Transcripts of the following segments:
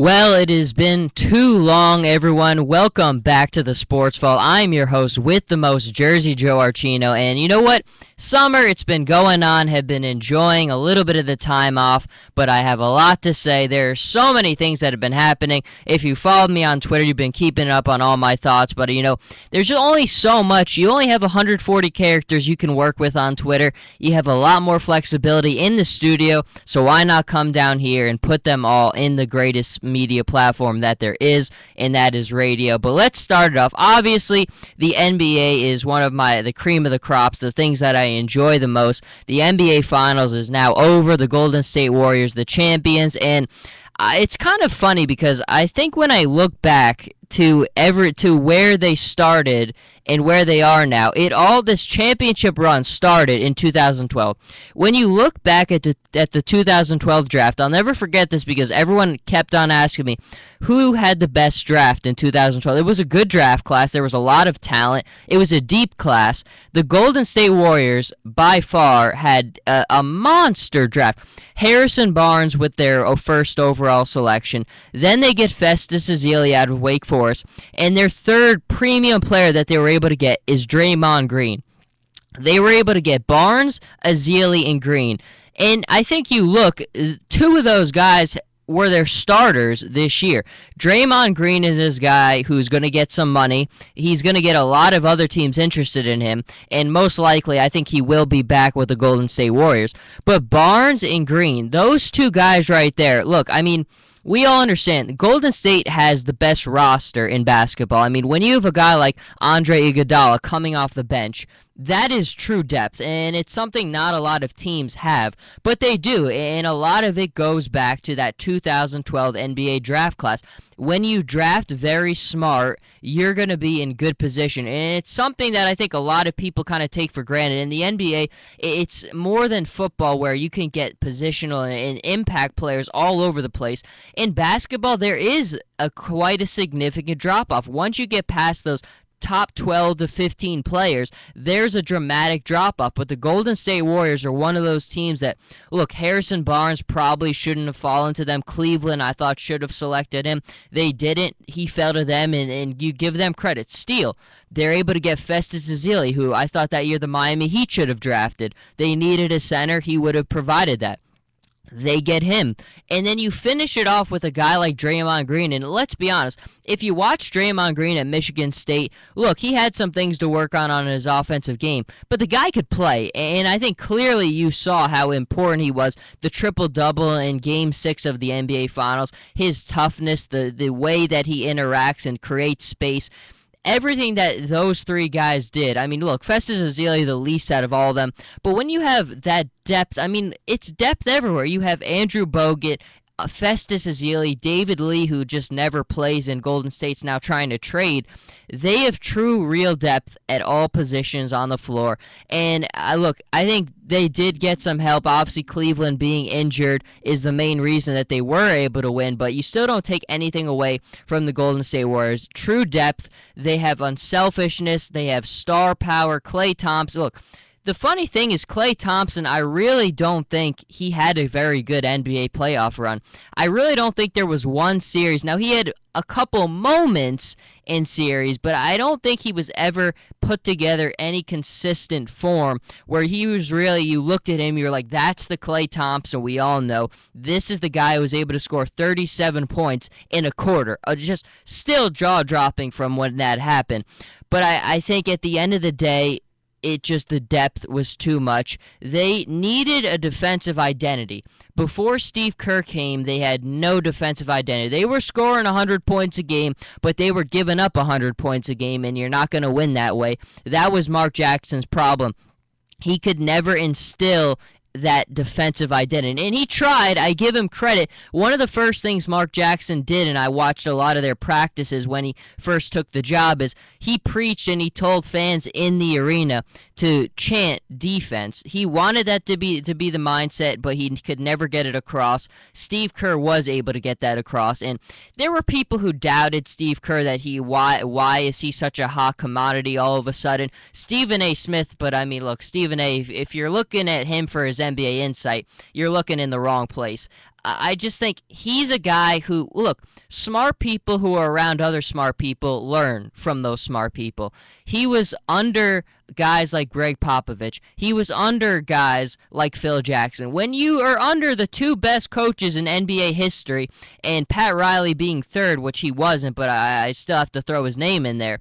Well, it has been too long, everyone. Welcome back to the Sports Vault. I'm your host with the most, Jersey Joe Archino. And you know what? Summer, it's been going on, have been enjoying a little bit of the time off, but I have a lot to say. There are so many things that have been happening. If you followed me on Twitter, you've been keeping up on all my thoughts, but there's only so much. You only have 140 characters you can work with on Twitter. You have a lot more flexibility in the studio, so why not come down here and put them all in the greatest media platform that there is, and that is radio. But let's start it off. Obviously, the NBA is one of the cream of the crops, the things that I enjoy the most. The NBA Finals is now over. The Golden State Warriors, the champions, and it's kind of funny because I think when I look back to where they started and where they are now, this championship run started in 2012. When you look back at the 2012 draft, I'll never forget this because everyone kept on asking me who had the best draft in 2012. It was a good draft class. There was a lot of talent. It was a deep class. The Golden State Warriors by far had a monster draft. Harrison Barnes with their first overall selection. Then they get Festus Ezeli out of Wake Forest. And their third premium player that they were able to get is Draymond Green. They were able to get Barnes, Ezeli, and Green. And I think you look, two of those guys were their starters this year. Draymond Green is this guy who's going to get some money. He's going to get a lot of other teams interested in him, and most likely I think he will be back with the Golden State Warriors. But Barnes and Green, those two guys right there, look, we all understand Golden State has the best roster in basketball. When you have a guy like Andre Iguodala coming off the bench, that is true depth, and it's something not a lot of teams have, but they do, and a lot of it goes back to that 2012 NBA draft class. When you draft very smart, you're going to be in good position, and it's something that I think a lot of people kind of take for granted. In the NBA, it's more than football where you can get positional and impact players all over the place. In basketball, there is quite a significant drop-off. Once you get past those top 12 to 15 players, there's a dramatic drop-off. But the Golden State Warriors are one of those teams that, look, Harrison Barnes probably shouldn't have fallen to them. Cleveland, I thought, should have selected him. They didn't. He fell to them, and you give them credit. Still, they're able to get Festus Ezeli, who I thought that year the Miami Heat should have drafted. They needed a center. He would have provided that. They get him. And then you finish it off with a guy like Draymond Green. And let's be honest, if you watch Draymond Green at Michigan State, look, he had some things to work on his offensive game. But the guy could play. And I think clearly you saw how important he was. The triple-double in Game 6 of the NBA Finals. His toughness, the way that he interacts and creates space. Everything that those three guys did. Look, Festus Ezeli the least out of all of them. But when you have that depth, it's depth everywhere. You have Andrew Bogut, Festus Ezeli, David Lee, who just never plays and Golden State's now trying to trade. They have true, real depth at all positions on the floor. And look, I think they did get some help. Obviously, Cleveland being injured is the main reason that they were able to win, but you still don't take anything away from the Golden State Warriors. True depth. They have unselfishness. They have star power. Klay Thompson. Look, the funny thing is Klay Thompson, I really don't think he had a very good NBA playoff run. I really don't think there was one series. Now, he had a couple moments in series, but I don't think he was ever put together any consistent form where he was really, you looked at him, you're like, that's the Klay Thompson we all know. This is the guy who was able to score 37 points in a quarter. Just still jaw-dropping from when that happened. But I think at the end of the day, the depth was too much. They needed a defensive identity. Before Steve Kerr came, they had no defensive identity. They were scoring 100 points a game, but they were giving up 100 points a game, and you're not going to win that way. That was Mark Jackson's problem. He could never instill that defensive identity. And he tried. I give him credit. One of the first things Mark Jackson did, and I watched a lot of their practices when he first took the job, is he preached and he told fans in the arena to chant defense. He wanted that to be the mindset, but he could never get it across. Steve Kerr was able to get that across, and there were people who doubted Steve Kerr that why is he such a hot commodity all of a sudden. Stephen A. Smith, but I mean, look, Stephen A., if you're looking at him for his NBA insight, you're looking in the wrong place. I just think he's a guy who, look, smart people who are around other smart people learn from those smart people. He was under guys like Greg Popovich. He was under guys like Phil Jackson. When you are under the two best coaches in NBA history, and Pat Riley being third, which he wasn't, but I still have to throw his name in there,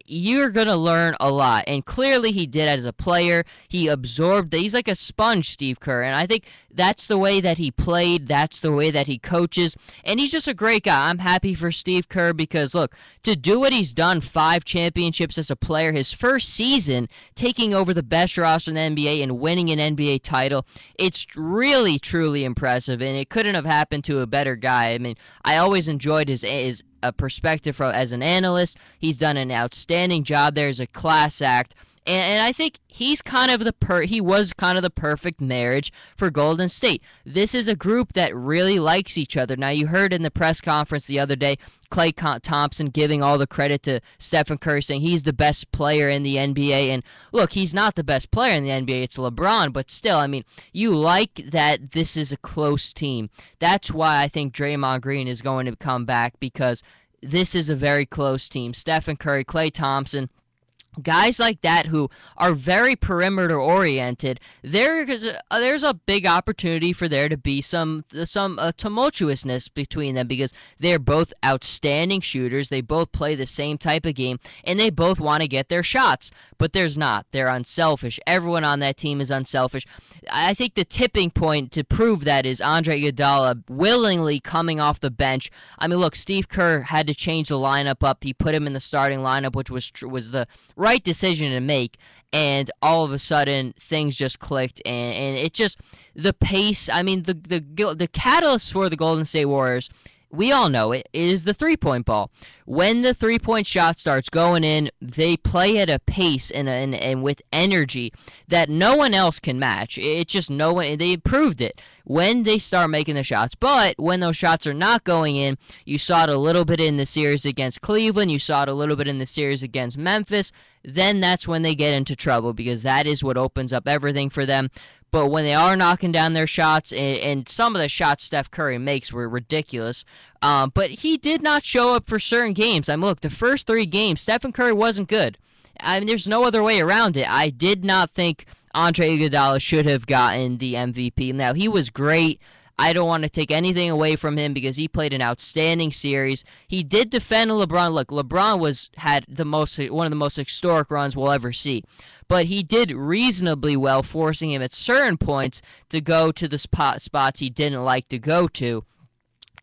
you're going to learn a lot. And clearly he did as a player. He absorbed. He's like a sponge, Steve Kerr. And I think that's the way that he played. That's the way that he coaches. And he's just a great guy. I'm happy for Steve Kerr because, look, to do what he's done, 5 championships as a player, his first season taking over the best roster in the NBA and winning an NBA title, it's really, truly impressive. And it couldn't have happened to a better guy. I mean, I always enjoyed his a perspective from as an analyst. He's done an outstanding job there as a class act. And I think he's kind of he was kind of the perfect marriage for Golden State. This is a group that really likes each other. Now, you heard in the press conference the other day, Klay Thompson giving all the credit to Stephen Curry, saying he's the best player in the NBA. And look, he's not the best player in the NBA. It's LeBron. But still, I mean, you like that this is a close team. That's why I think Draymond Green is going to come back, because this is a very close team. Stephen Curry, Klay Thompson, guys like that who are very perimeter oriented, there's a big opportunity for there to be some tumultuousness between them, because they're both outstanding shooters. They both play the same type of game, and they both want to get their shots. But there's not. They're unselfish. Everyone on that team is unselfish. I think the tipping point to prove that is Andre Iguodala willingly coming off the bench. I mean, look, Steve Kerr had to change the lineup up. He put him in the starting lineup, which was the right decision to make, and all of a sudden things just clicked, and it just, the pace, I mean, the catalyst for the Golden State Warriors, we all know it, is the three-point ball. When the three-point shot starts going in, they play at a pace and with energy that no one else can match. It's just no one. They proved it when they start making the shots. But when those shots are not going in, you saw it a little bit in the series against Cleveland. You saw it a little bit in the series against Memphis. Then that's when they get into trouble, because that is what opens up everything for them. But when they are knocking down their shots, and some of the shots Steph Curry makes were ridiculous, but he did not show up for certain games. I mean, look, the first 3 games, Stephen Curry wasn't good. I mean, there's no other way around it. I did not think Andre Iguodala should have gotten the MVP. Now, he was great. I don't want to take anything away from him because he played an outstanding series. He did defend LeBron. Look, LeBron had one of the most historic runs we'll ever see. But he did reasonably well, forcing him at certain points to go to the spots he didn't like to go to.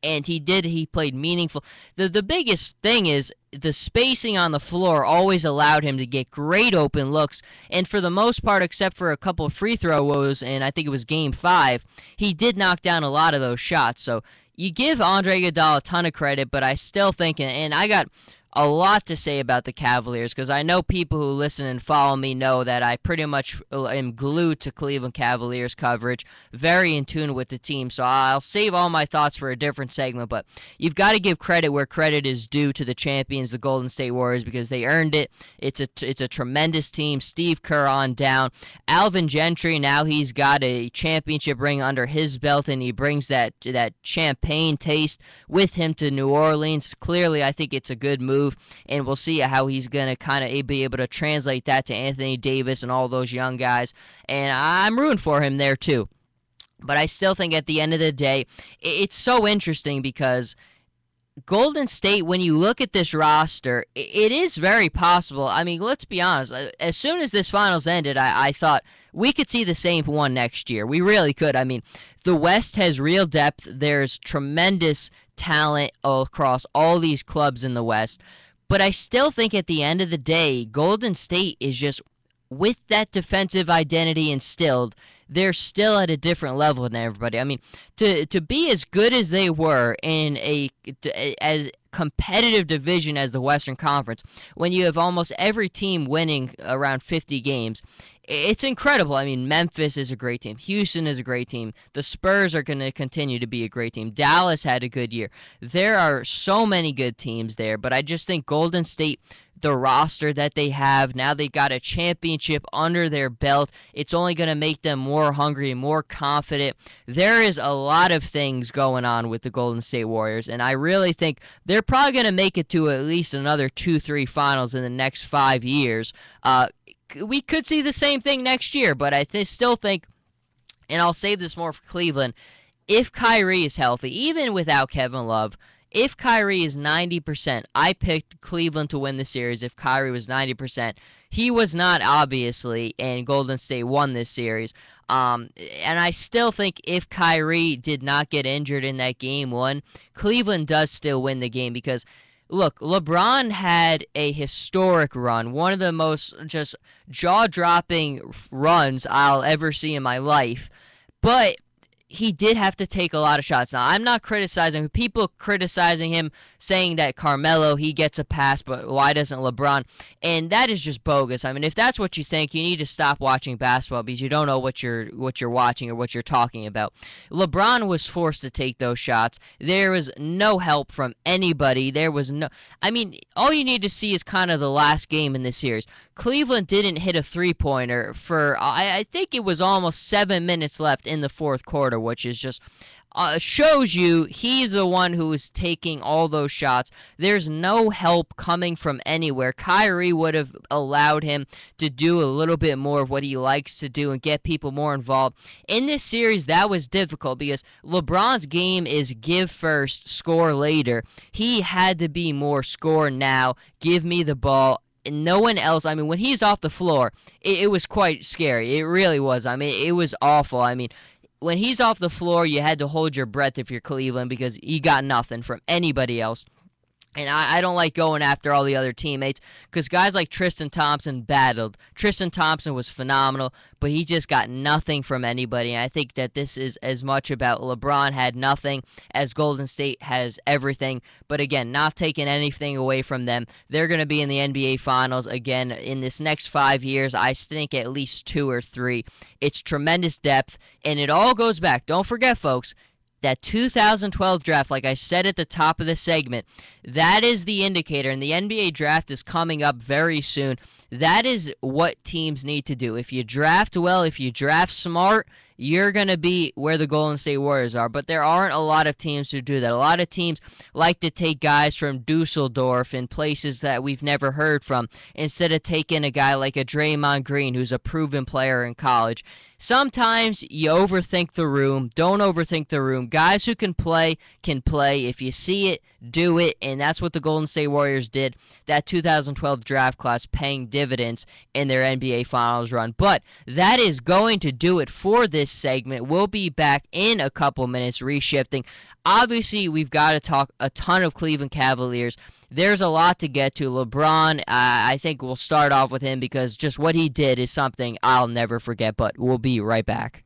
And he played meaningful. The biggest thing is the spacing on the floor always allowed him to get great open looks. And for the most part, except for a couple of free throw woes, and I think it was Game 5, he did knock down a lot of those shots. So you give Andre Iguodala a ton of credit, but I still think, and I got a lot to say about the Cavaliers, because I know people who listen and follow me know that I pretty much am glued to Cleveland Cavaliers coverage, very in tune with the team, so I'll save all my thoughts for a different segment. But you've got to give credit where credit is due to the champions, the Golden State Warriors, because they earned it. It's a tremendous team. Steve Kerr on down. Alvin Gentry, now he's got a championship ring under his belt, and he brings that champagne taste with him to New Orleans. Clearly, I think it's a good move, and we'll see how he's going to kind of be able to translate that to Anthony Davis and all those young guys, and I'm rooting for him there too. But I still think at the end of the day, it's so interesting because Golden State, when you look at this roster, it is very possible. I mean, let's be honest. As soon as this finals ended, I thought we could see the same one next year. We really could. I mean, the West has real depth. There's tremendous talent across all these clubs in the West. But I still think at the end of the day, Golden State is just, with that defensive identity instilled, they're still at a different level than everybody. I mean, to be as good as they were in as competitive division as the Western Conference, when you have almost every team winning around 50 games, it's incredible. I mean, Memphis is a great team. Houston is a great team. The Spurs are going to continue to be a great team. Dallas had a good year. There are so many good teams there, but I just think Golden State, the roster that they have, now they got a championship under their belt. It's only going to make them more hungry and more confident. There is a lot of things going on with the Golden State Warriors, and I really think they're probably going to make it to at least another 2-3 finals in the next 5 years. We could see the same thing next year, but I still think, and I'll save this more for Cleveland, if Kyrie is healthy, even without Kevin Love, if Kyrie is 90%, I picked Cleveland to win the series if Kyrie was 90%. He was not, obviously, and Golden State won this series. And I still think if Kyrie did not get injured in that game one, Cleveland does still win the game because, look, LeBron had a historic run, one of the most just jaw-dropping runs I'll ever see in my life, but he did have to take a lot of shots. Now, I'm not criticizing people criticizing him, saying that Carmelo, he gets a pass, but why doesn't LeBron? And that is just bogus. I mean, if that's what you think, you need to stop watching basketball because you don't know what you're watching or what you're talking about. LeBron was forced to take those shots. There was no help from anybody. I mean, all you need to see is kind of the last game in this series. Cleveland didn't hit a three-pointer for, I think it was almost 7 minutes left in the fourth quarter, which is just shows you he's the one who is taking all those shots. There's no help coming from anywhere. Kyrie would have allowed him to do a little bit more of what he likes to do and get people more involved. In this series, that was difficult because LeBron's game is give first, score later. He had to be more score now, give me the ball. No one else, I mean, when he's off the floor, it was quite scary. It really was. I mean, it was awful. I mean, when he's off the floor, you had to hold your breath if you're Cleveland because he got nothing from anybody else. And I don't like going after all the other teammates because guys like Tristan Thompson battled. Tristan Thompson was phenomenal, but he just got nothing from anybody. And I think that this is as much about LeBron had nothing as Golden State has everything. But again, not taking anything away from them. They're going to be in the NBA Finals again in this next 5 years. I think at least 2 or 3. It's tremendous depth, and it all goes back. Don't forget, folks, that 2012 draft, like I said at the top of the segment, that is the indicator, and the NBA draft is coming up very soon. That is what teams need to do. If you draft well, if you draft smart, you're going to be where the Golden State Warriors are. But there aren't a lot of teams who do that. A lot of teams like to take guys from Dusseldorf and places that we've never heard from instead of taking a guy like a Draymond Green who's a proven player in college. Sometimes you overthink the room. Don't overthink the room. Guys who can play can play. If you see it, do it. And that's what the Golden State Warriors did. That 2012 draft class paying dividends in their NBA Finals run. But that is going to do it for this segment. We'll be back in a couple minutes reshifting. Obviously, we've got to talk a ton of Cleveland Cavaliers. There's a lot to get to. LeBron, I think we'll start off with him because just what he did is something I'll never forget, but we'll be right back.